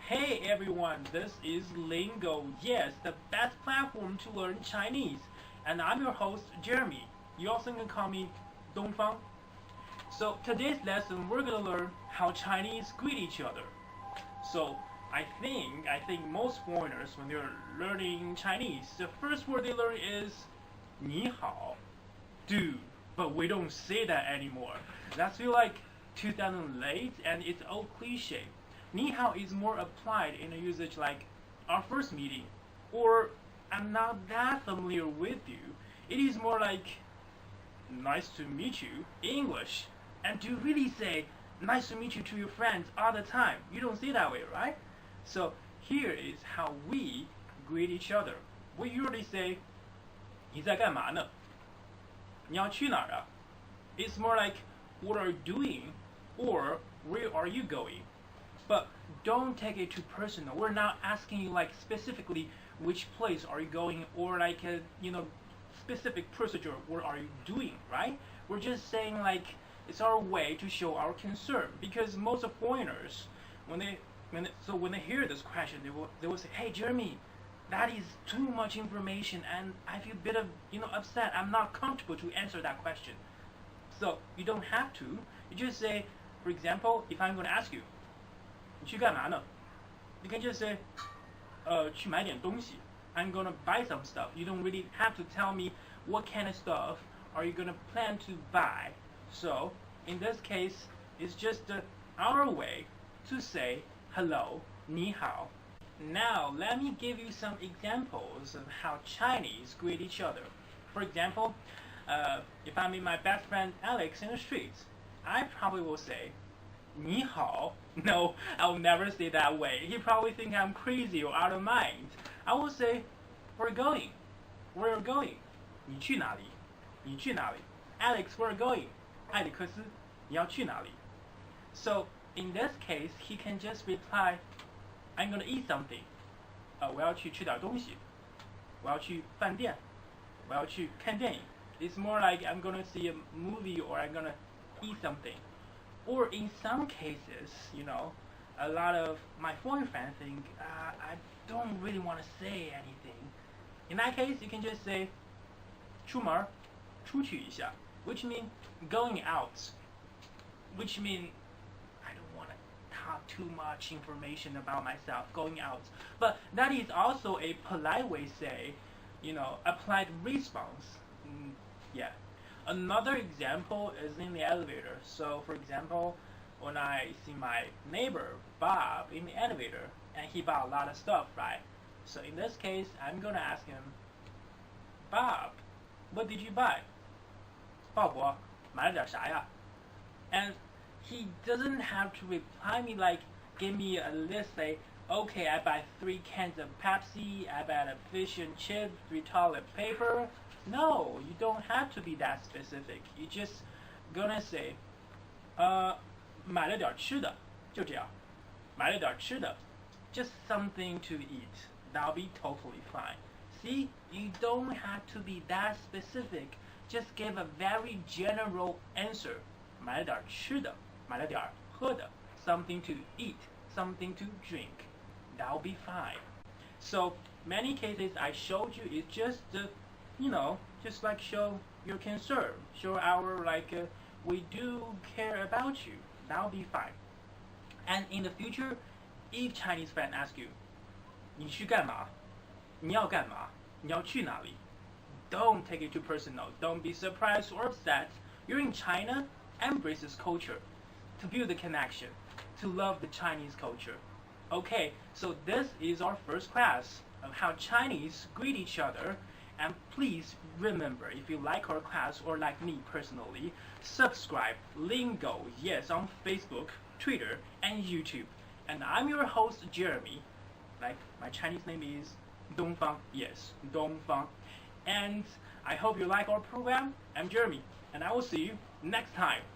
Hey everyone, this is Lingo, yes, the best platform to learn Chinese. And I'm your host, Jeremy. You also can call me Dongfang. So today's lesson, we're going to learn how Chinese greet each other. So I think most foreigners, when they're learning Chinese, the first word they learn is 你好, dude. But we don't say that anymore. That's feel like 2008 and it's old cliche. 你好 is more applied in a usage like our first meeting, or I'm not that familiar with you. It is more like nice to meet you in English. And to really say nice to meet you to your friends all the time, you don't say that way, right? So here is how we greet each other. We usually say 你在干嘛呢? 你要去哪儿啊? It's more like what are you doing or where are you going? But don't take it too personal. We're not asking you like specifically which place are you going or like a specific procedure what are you doing, right? We're just saying like it's our way to show our concern, because most of foreigners when they hear this question they will say, hey Jeremy, that is too much information and I feel a bit of upset. I'm not comfortable to answer that question. So you don't have to. You just say, for example, if I'm going to ask you 你去干嘛呢? You can just say 去买点东西. I'm going to buy some stuff. You don't really have to tell me what kind of stuff are you going to plan to buy. So in this case, it's just our way to say hello, 你好. Now let me give you some examples of how Chinese greet each other. For example, if I meet my best friend Alex in the streets, I probably will say 你好. No, I'll never say that way. He probably think I'm crazy or out of mind. I will say, we're going. Where are you going? 你去哪里? 你去哪里? Alex, where are you going? 艾里克斯, 你要去哪里? So in this case, he can just reply, I'm gonna eat something. 我要去吃点东西. 我要去饭店. 我要去看电影. It's more like I'm gonna see a movie or I'm gonna eat something. Or in some cases, a lot of my foreign friends think I don't really want to say anything. In that case, you can just say 出门, 出去一下, which means going out, which means I don't want to talk too much information about myself, going out. But that is also a polite way to say, a polite response. Yeah. Another example is in the elevator. So for example, when I see my neighbor Bob in the elevator and he bought a lot of stuff, right? So in this case, I'm gonna ask him, Bob, what did you buy? 鲍勃, 买了点儿啥呀? And he doesn't have to reply me like, give me a list, say, okay, I buy 3 cans of Pepsi, I bought a fish and chips, 3 toilet paper. No, you don't have to be that specific. You just gonna say, 买了点儿吃的, 就这样. 买了点儿吃的, just something to eat. That'll be totally fine. See, you don't have to be that specific. Just give a very general answer. 买了点儿吃的, 买了点儿喝的, something to eat, something to drink. That'll be fine. So many cases I showed you is just just like show your concern, show our we do care about you. That'll be fine. And in the future, if Chinese friend ask you, 你去干嘛? 你要干嘛? 你要去哪里? Don't take it too personal. Don't be surprised or upset. You're in China. Embrace this culture to build the connection, to love the Chinese culture. Okay, so this is our first class of how Chinese greet each other. And please remember, if you like our class or like me personally, subscribe Lingo, yes, on Facebook, Twitter, and YouTube. And I'm your host, Jeremy. Like, my Chinese name is Dongfang, yes, Dongfang. And I hope you like our program. I'm Jeremy, and I will see you next time.